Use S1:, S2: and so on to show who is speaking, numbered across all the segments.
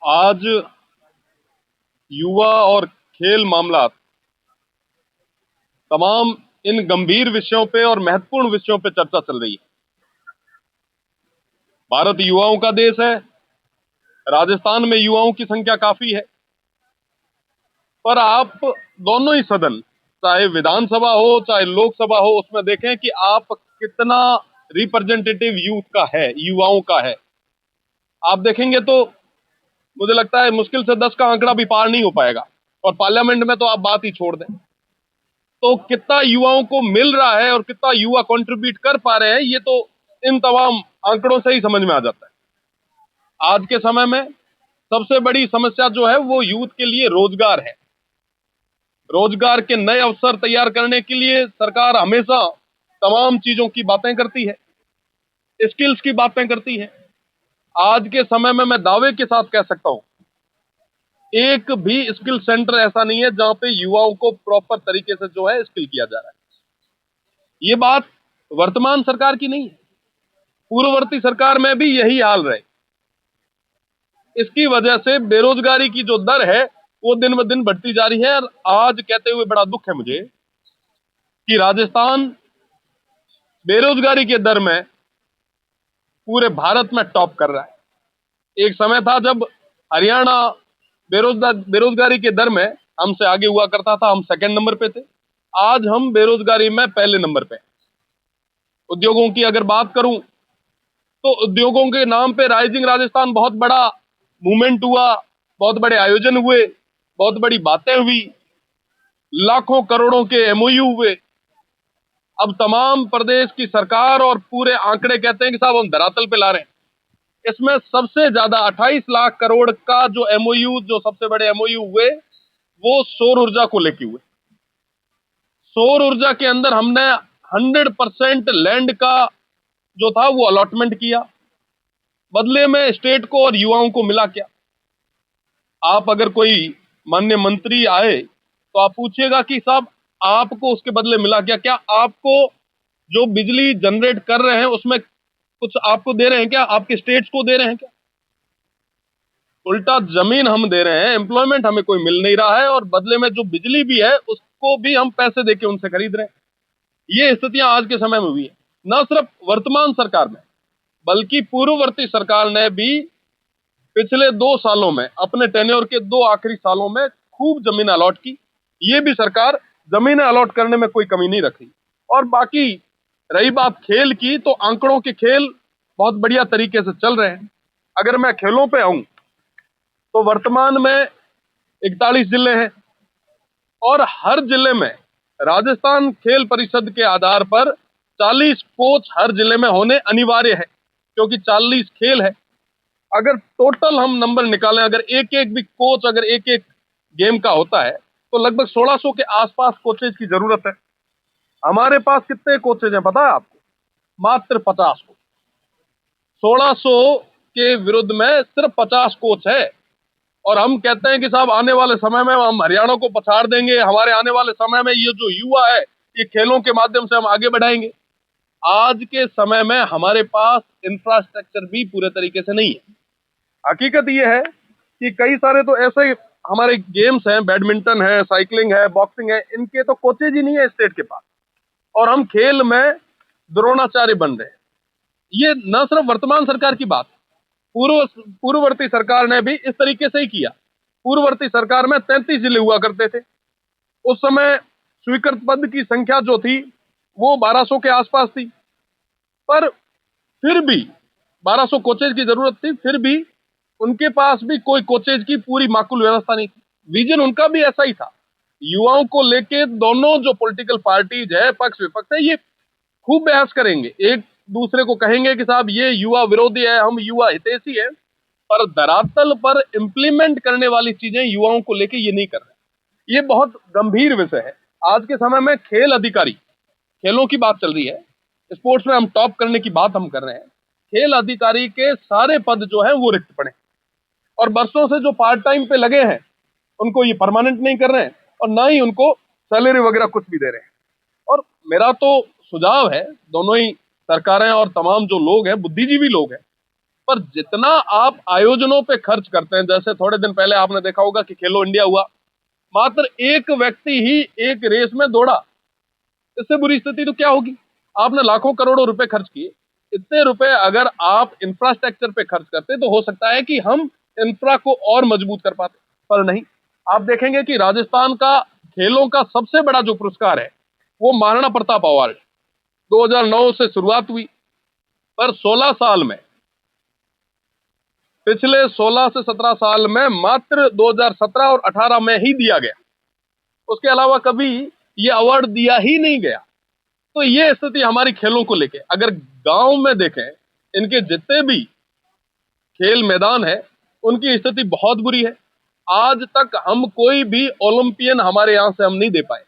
S1: आज युवा और खेल मामला तमाम इन गंभीर विषयों पे और महत्वपूर्ण विषयों पे चर्चा चल रही है। भारत युवाओं का देश है। राजस्थान में युवाओं की संख्या काफी है, पर आप दोनों ही सदन, चाहे विधानसभा हो चाहे लोकसभा हो, उसमें देखें कि आप कितना रिप्रेजेंटेटिव यूथ का है, युवाओं का है। आप देखेंगे तो मुझे लगता है मुश्किल से 10 का आंकड़ा भी पार नहीं हो पाएगा, और पार्लियामेंट में तो आप बात ही छोड़ दें। तो कितना युवाओं को मिल रहा है और कितना युवा कंट्रीब्यूट कर पा रहे हैं, ये तो इन तमाम आंकड़ों से ही समझ में आ जाता है। आज के समय में सबसे बड़ी समस्या जो है वो यूथ के लिए रोजगार है। रोजगार के नए अवसर तैयार करने के लिए सरकार हमेशा तमाम चीजों की बातें करती है, स्किल्स की बातें करती है। आज के समय में मैं दावे के साथ कह सकता हूं, एक भी स्किल सेंटर ऐसा नहीं है जहां पे युवाओं को प्रॉपर तरीके से जो है स्किल किया जा रहा है। ये बात वर्तमान सरकार की नहीं है, पूर्ववर्ती सरकार में भी यही हाल रहे। इसकी वजह से बेरोजगारी की जो दर है वो दिन ब दिन बढ़ती जा रही है। और आज कहते हुए बड़ा दुख है मुझे कि राजस्थान बेरोजगारी के दर में पूरे भारत में टॉप कर रहा है। एक समय था जब हरियाणा बेरोजगारी के दर में हमसे आगे हुआ करता था, हम सेकंड नंबर पे थे। आज हम बेरोजगारी में पहले नंबर पे। उद्योगों की अगर बात करूं तो उद्योगों के नाम पे राइजिंग राजस्थान बहुत बड़ा मूवमेंट हुआ, बहुत बड़े आयोजन हुए, बहुत बड़ी बातें हुई, लाखों करोड़ों के एमओयू हुए। अब तमाम प्रदेश की सरकार और पूरे आंकड़े कहते हैं कि साहब हम धरातल पे ला रहे हैं। इसमें सबसे ज्यादा 28 लाख करोड़ का जो एमओयू, जो सबसे बड़े एमओयू हुए, वो सौर ऊर्जा को लेके हुए। सौर ऊर्जा के अंदर हमने 100% लैंड का जो था वो अलॉटमेंट किया, बदले में स्टेट को और युवाओं को मिला क्या? आप अगर कोई माननीय मंत्री आए तो आप पूछिएगा कि साहब आपको उसके बदले मिला क्या? क्या आपको जो बिजली जनरेट कर रहे हैं उसमें कुछ आपको दे रहे हैं क्या? आपके स्टेट्स को दे रहे हैं क्या? उल्टा जमीन हम दे रहे हैं, एम्प्लॉयमेंट हमें कोई मिल नहीं रहा है, और बदले में जो बिजली भी है उसको भी हम पैसे देके उनसे खरीद रहे हैं। ये स्थितियां आज के समय में हुई है। न सिर्फ वर्तमान सरकार में, बल्कि पूर्ववर्ती सरकार ने भी पिछले 2 सालों में, अपने टेन्योर के 2 आखिरी सालों में खूब जमीन अलॉट की। ये भी सरकार जमीनें अलॉट करने में कोई कमी नहीं रखी। और बाकी रही बात खेल की, तो आंकड़ों के खेल बहुत बढ़िया तरीके से चल रहे हैं। अगर मैं खेलों पे आऊं तो वर्तमान में 41 जिले हैं, और हर जिले में राजस्थान खेल परिषद के आधार पर 40 कोच हर जिले में होने अनिवार्य है, क्योंकि 40 खेल है। अगर टोटल हम नंबर निकालें, अगर एक एक भी कोच अगर एक एक गेम का होता है तो लगभग 1600 के आसपास कोचेज की जरूरत है। हमारे पास कितने कोचेज हैं पता है आपको? मात्र 50 कोच। 1600 के विरुद्ध में सिर्फ 50 कोच है। और हम कहते हैं कि साहब आने वाले समय में हम हरियाणा को पछाड़ देंगे, हमारे आने वाले समय में ये जो युवा है ये खेलों के माध्यम से हम आगे बढ़ाएंगे। आज के समय में हमारे पास इंफ्रास्ट्रक्चर भी पूरे तरीके से नहीं है। हकीकत ये है कि कई सारे तो ऐसे हमारे गेम्स हैं, बैडमिंटन है, साइकिलिंग है, बॉक्सिंग है, इनके तो कोचेज ही नहीं है स्टेट के पास, और हम खेल में द्रोणाचार्य बन रहे हैं। ये न सिर्फ वर्तमान सरकार की बात, पूर्ववर्ती सरकार ने भी इस तरीके से ही किया। पूर्ववर्ती सरकार में 33 जिले हुआ करते थे। उस समय स्वीकृत पद की संख्या जो थी वो 1200 के आसपास थी, पर फिर भी 1200 कोचेज की जरूरत थी, फिर भी उनके पास भी कोई कोचेज की पूरी माकुल व्यवस्था नहीं थी। विजन उनका भी ऐसा ही था। युवाओं को लेके दोनों जो पॉलिटिकल पार्टीज है, पक्ष विपक्ष है, ये खूब बहस करेंगे, एक दूसरे को कहेंगे कि साहब ये युवा विरोधी है, हम युवा हितैषी है, पर धरातल पर इंप्लीमेंट करने वाली चीजें युवाओं को लेके ये नहीं कर रहे। ये बहुत गंभीर विषय है। आज के समय में खेल अधिकारी, खेलों की बात चल रही है, स्पोर्ट्स में हम टॉप करने की बात हम कर रहे हैं। खेल अधिकारी के सारे पद जो हैं वो रिक्त पड़े, और बरसों से जो पार्ट टाइम पे लगे हैं उनको ये परमानेंट नहीं कर रहे हैं, और ना ही उनको सैलरी वगैरह कुछ भी दे रहे हैं। और मेरा तो सुझाव है, दोनों ही सरकारें और तमाम जो लोग हैं, बुद्धिजीवी लोग हैं, पर जितना आप आयोजनों पे खर्च करते हैं, जैसे थोड़े दिन पहले आपने देखा होगा कि खेलो इंडिया हुआ, मात्र एक व्यक्ति ही एक रेस में दौड़ा। इससे बुरी स्थिति तो क्या होगी? आपने लाखों करोड़ों रुपए खर्च किए, इतने रुपए अगर आप इंफ्रास्ट्रक्चर पे खर्च करते तो हो सकता है कि हम इंफ्रा को और मजबूत कर पाते, पर नहीं। आप देखेंगे कि राजस्थान का खेलों का सबसे बड़ा जो पुरस्कार है वो महाराणा प्रताप अवार्ड 2009 से शुरुआत हुई, पर 16 साल में, पिछले 16 से 17 साल में मात्र 2017 और 18 में ही दिया गया। उसके अलावा कभी ये अवार्ड दिया ही नहीं गया। तो ये स्थिति हमारी खेलों को लेके, अगर गांव में देखें, इनके जितने भी खेल मैदान है उनकी स्थिति बहुत बुरी है। आज तक हम कोई भी ओलंपियन हमारे यहां से हम नहीं दे पाए,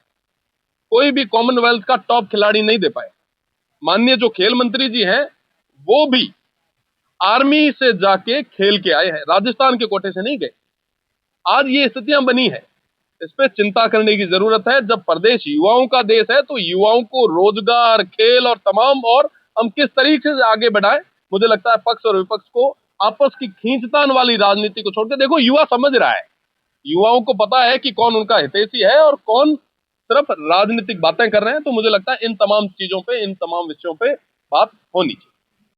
S1: कोई भी कॉमनवेल्थ का टॉप खिलाड़ी नहीं दे पाए। माननीय जो खेल मंत्री जी हैं वो भी आर्मी से जाके खेल के आए हैं, राजस्थान के कोटे से नहीं गए। आज ये स्थितियां बनी है, इस पे चिंता करने की जरूरत है। जब प्रदेश युवाओं का देश है तो युवाओं को रोजगार, खेल और तमाम, और हम किस तरीके से आगे बढ़ाएं, मुझे लगता है पक्ष और विपक्ष को आपस की खींचतान वाली राजनीति को छोड़कर, देखो युवा समझ रहा है, युवाओं को पता है कि कौन उनका हितैषी है और कौन सिर्फ राजनीतिक बातें कर रहे हैं। तो मुझे लगता है इन तमाम चीजों पे, इन तमाम विषयों पे बात होनी चाहिए।